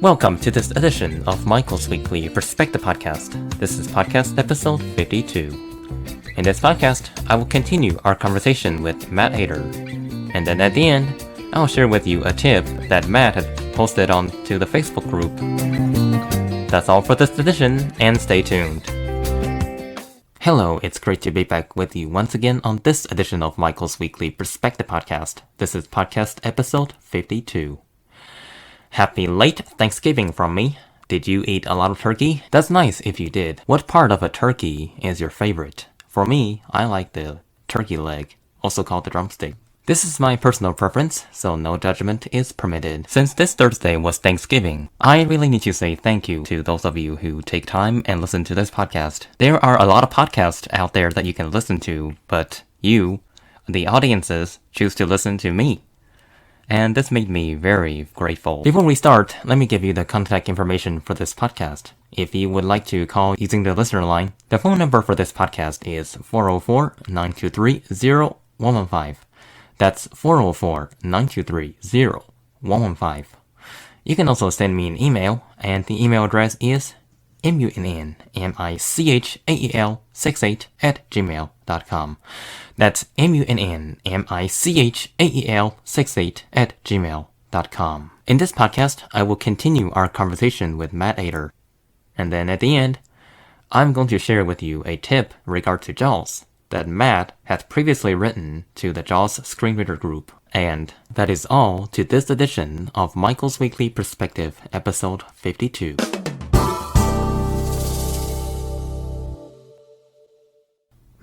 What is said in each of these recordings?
Welcome to this edition of Michael's Weekly Perspective Podcast. This is podcast episode 52. In this podcast, I will continue our conversation with Mat Ater. And then at the end, I'll share with you a tip that Matt had posted onto the Facebook group. That's all for this edition, and stay tuned. Hello, it's great to be back with you once again on this edition of Michael's Weekly Perspective Podcast. This is podcast episode 52. Happy late Thanksgiving from me. Did you eat a lot of turkey? That's nice if you did. What part of a turkey is your favorite? For me, I like the turkey leg, also called the drumstick. This is my personal preference, so no judgment is permitted. Since this Thursday was Thanksgiving, I really need to say thank you to those of you who take time and listen to this podcast. There are a lot of podcasts out there that you can listen to, but you, the audiences, choose to listen to me. And this made me very grateful. Before we start, let me give you the contact information for this podcast. If you would like to call using the listener line, the phone number for this podcast is 404-923-0115. That's 404-923-0115. You can also send me an email, and the email address is munnmichael68@gmail.com. That's munnmichael68@gmail.com. In this podcast, I will continue our conversation with Mat Ater. And then at the end, I'm going to share with you a tip regard to JAWS that Matt had previously written to the JAWS screen reader group. And that is all to this edition of Michael's Weekly Perspective, episode 52.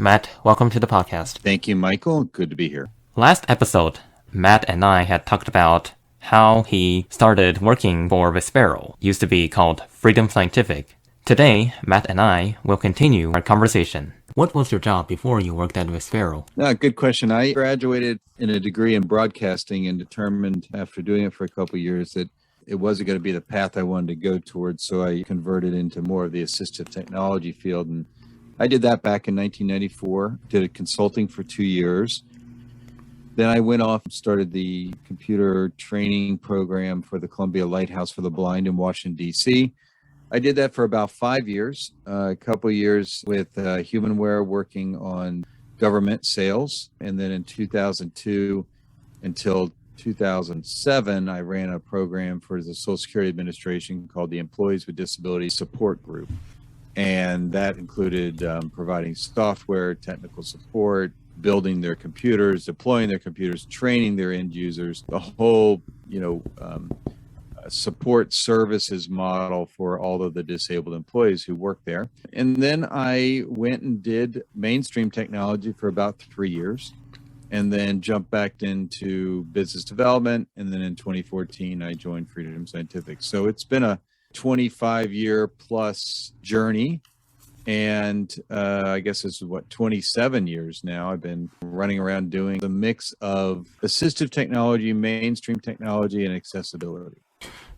Matt, welcome to the podcast. Thank you, Michael. Good to be here. Last episode, Matt and I had talked about how he started working for Vispero, used to be called Freedom Scientific. Today, Matt and I will continue our conversation. What was your job before you worked at Vispero? Good question. I graduated in a degree in broadcasting and determined after doing it for a couple of years that it wasn't going to be the path I wanted to go towards, so I converted into more of the assistive technology field. And I did that back in 1994, did a consulting for 2 years. Then I went off and started the computer training program for the Columbia Lighthouse for the Blind in Washington, D.C. I did that for about 5 years, a couple of years with Humanware working on government sales. And then in 2002 until 2007, I ran a program for the Social Security Administration called the Employees with Disabilities Support Group. And that included providing software, technical support, building their computers, deploying their computers, training their end users, the whole, support services model for all of the disabled employees who work there. And then I went and did mainstream technology for about 3 years, and then jumped back into business development. And then in 2014, I joined Freedom Scientific. So it's been a 25-year plus journey, and I guess this is 27 years now. I've been running around doing the mix of assistive technology, mainstream technology, and accessibility.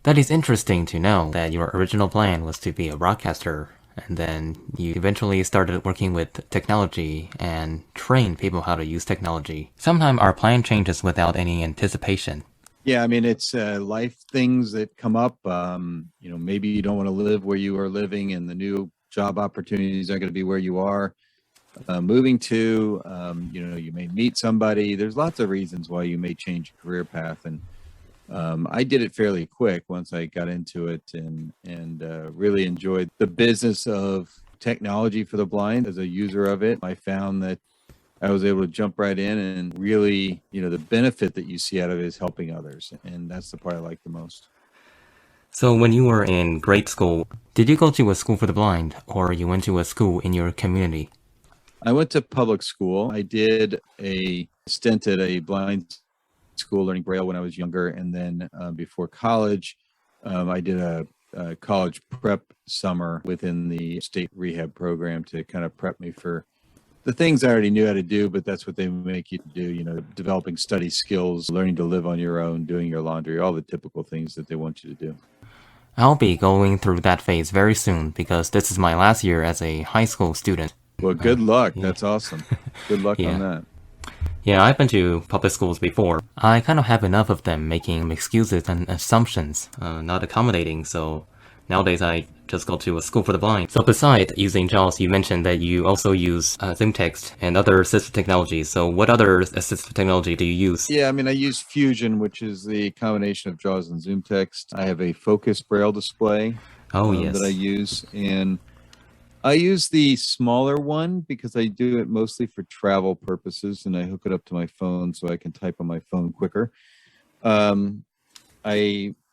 That is interesting to know that your original plan was to be a broadcaster, and then you eventually started working with technology and trained people how to use technology. Sometimes our plan changes without any anticipation. Yeah, I mean, it's life things that come up. Maybe you don't want to live where you are living, and the new job opportunities are going to be where you are moving to. You may meet somebody. There's lots of reasons why you may change your career path. And I did it fairly quick once I got into it and really enjoyed the business of technology for the blind. As a user of it, I found that I was able to jump right in and really, the benefit that you see out of it is helping others. And that's the part I like the most. So when you were in grade school, did you go to a school for the blind, or you went to a school in your community? I went to public school. I did a stint at a blind school learning Braille when I was younger. And then before college, I did a college prep summer within the state rehab program to kind of prep me for the things I already knew how to do, but that's what they make you do, developing study skills, learning to live on your own, doing your laundry, all the typical things that they want you to do. I'll be going through that phase very soon because this is my last year as a high school student. Well, good luck. That's awesome. Good luck on that. Yeah, I've been to public schools before. I kind of have enough of them making excuses and assumptions, not accommodating, so nowadays I just go to a school for the blind. So besides using JAWS, you mentioned that you also use ZoomText and other assistive technologies. So what other assistive technology do you use? Yeah, I mean, I use Fusion, which is the combination of JAWS and ZoomText. I have a focus braille display Oh, yes. that I use, and I use the smaller one because I do it mostly for travel purposes, and I hook it up to my phone so I can type on my phone quicker.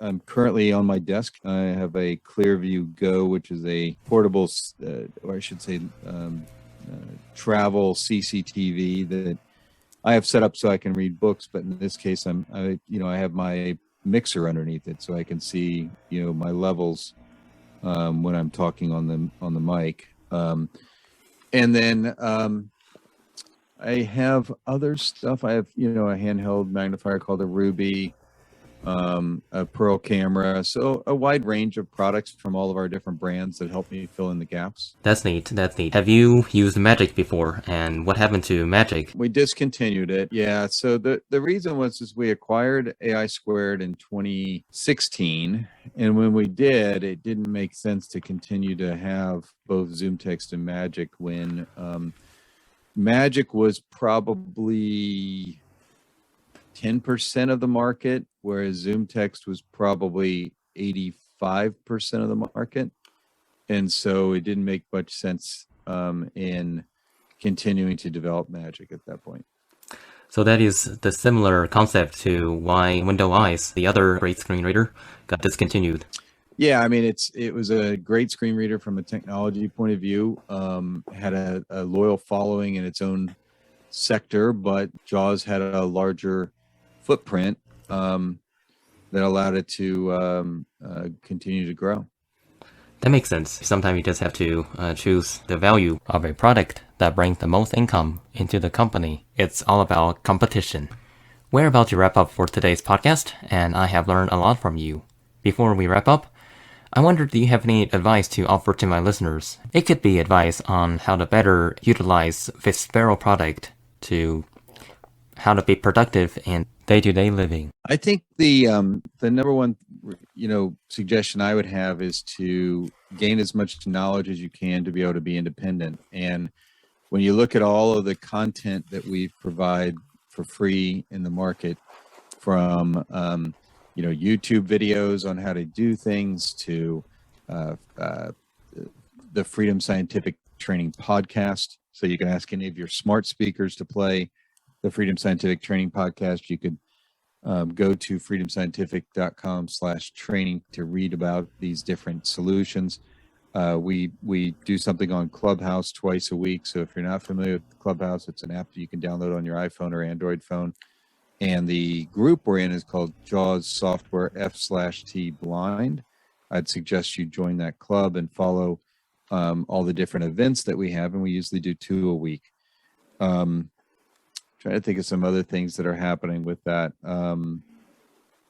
I'm currently on my desk. I have a Clearview Go, which is a portable, or I should say, travel CCTV that I have set up so I can read books. But in this case, I have my mixer underneath it, so I can see, my levels when I'm talking on the mic. And then I have other stuff. I have, a handheld magnifier called a Ruby, a Pearl camera. So a wide range of products from all of our different brands that help me fill in the gaps. That's neat. Have you used Magic before? And what happened to Magic? We discontinued it. Yeah. So the reason was we acquired AI Squared in 2016. And when we did, it didn't make sense to continue to have both ZoomText and Magic when Magic was probably 10% of the market, whereas ZoomText was probably 85% of the market. And so it didn't make much sense in continuing to develop Magic at that point. So that is the similar concept to why Window Eyes, the other great screen reader, got discontinued. Yeah, I mean, it was a great screen reader from a technology point of view. Had a loyal following in its own sector, but JAWS had a larger footprint that allowed it to continue to grow. That makes sense. Sometimes you just have to choose the value of a product that brings the most income into the company. It's all about competition. We're about to wrap up for today's podcast, and I have learned a lot from you. Before we wrap up, I wonder, do you have any advice to offer to my listeners? It could be advice on how to better utilize Vispero product to how to be productive in day-to-day living. I think the number one, suggestion I would have is to gain as much knowledge as you can to be able to be independent. And when you look at all of the content that we provide for free in the market, from YouTube videos on how to do things to the Freedom Scientific Training podcast. So you can ask any of your smart speakers to play the Freedom Scientific Training podcast. You could go to freedomscientific.com/training to read about these different solutions. We do something on Clubhouse twice a week. So if you're not familiar with Clubhouse, it's an app that you can download on your iPhone or Android phone. And the group we're in is called JAWS Software F/T Blind. I'd suggest you join that club and follow all the different events that we have. And we usually do 2 a week. Trying to think of some other things that are happening with that.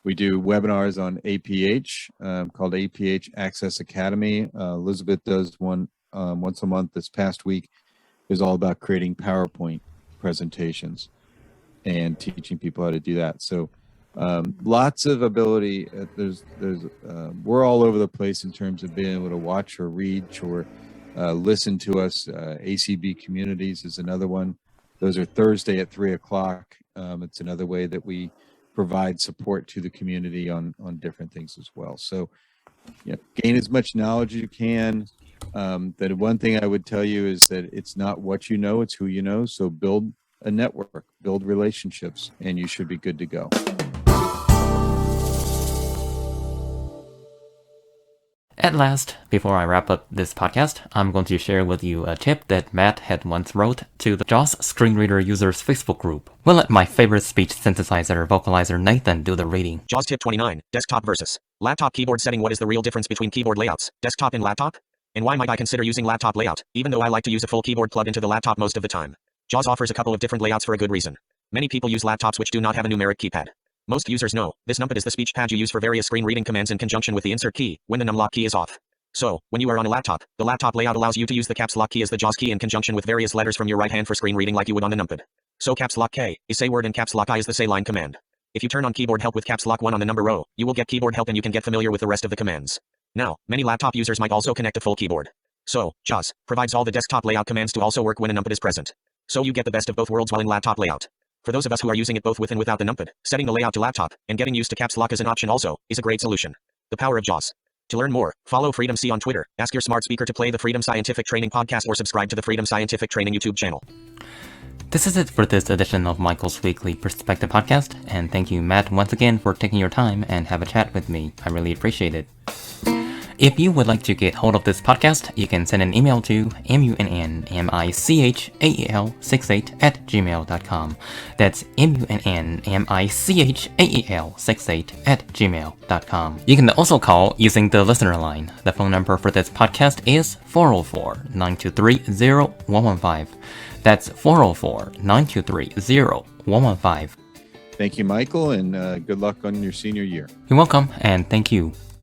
We do webinars on APH called APH Access Academy. Elizabeth does one once a month. This past week is all about creating PowerPoint presentations and teaching people how to do that. So lots of ability. We're all over the place in terms of being able to watch or read or listen to us. ACB Communities is another one. Those are Thursday at 3:00. It's another way that we provide support to the community on different things as well. So, gain as much knowledge as you can. The one thing I would tell you is that it's not what you know, it's who you know. So build a network, build relationships, and you should be good to go. At last, before I wrap up this podcast, I'm going to share with you a tip that Matt had once wrote to the JAWS Screen Reader Users Facebook group. We'll let my favorite speech synthesizer vocalizer Nathan do the reading. JAWS tip 29, desktop versus laptop keyboard setting. What is the real difference between keyboard layouts, desktop and laptop? And why might I consider using laptop layout, even though I like to use a full keyboard plugged into the laptop most of the time? JAWS offers a couple of different layouts for a good reason. Many people use laptops which do not have a numeric keypad. Most users know this numpad is the speech pad you use for various screen reading commands in conjunction with the insert key when the numlock key is off. So, when you are on a laptop, the laptop layout allows you to use the caps lock key as the JAWS key in conjunction with various letters from your right hand for screen reading like you would on the numpad. So caps lock K is say word and caps lock I is the say line command. If you turn on keyboard help with caps lock 1 on the number row, you will get keyboard help and you can get familiar with the rest of the commands. Now, many laptop users might also connect a full keyboard. So, JAWS provides all the desktop layout commands to also work when a numpad is present. So you get the best of both worlds while in laptop layout. For those of us who are using it both with and without the numpad, setting the layout to laptop and getting used to caps lock as an option also is a great solution. The power of JAWS. To learn more, follow Freedom C on Twitter, ask your smart speaker to play the Freedom Scientific Training podcast or subscribe to the Freedom Scientific Training YouTube channel. This is it for this edition of Michael's Weekly Perspective Podcast, and thank you, Matt, once again for taking your time and have a chat with me. I really appreciate it. If you would like to get hold of this podcast, you can send an email to munnmichael68@gmail.com. That's munnmichael68@gmail.com. You can also call using the listener line. The phone number for this podcast is 404-923-0115. That's 404-923-0115. Thank you, Michael, and good luck on your senior year. You're welcome, and thank you.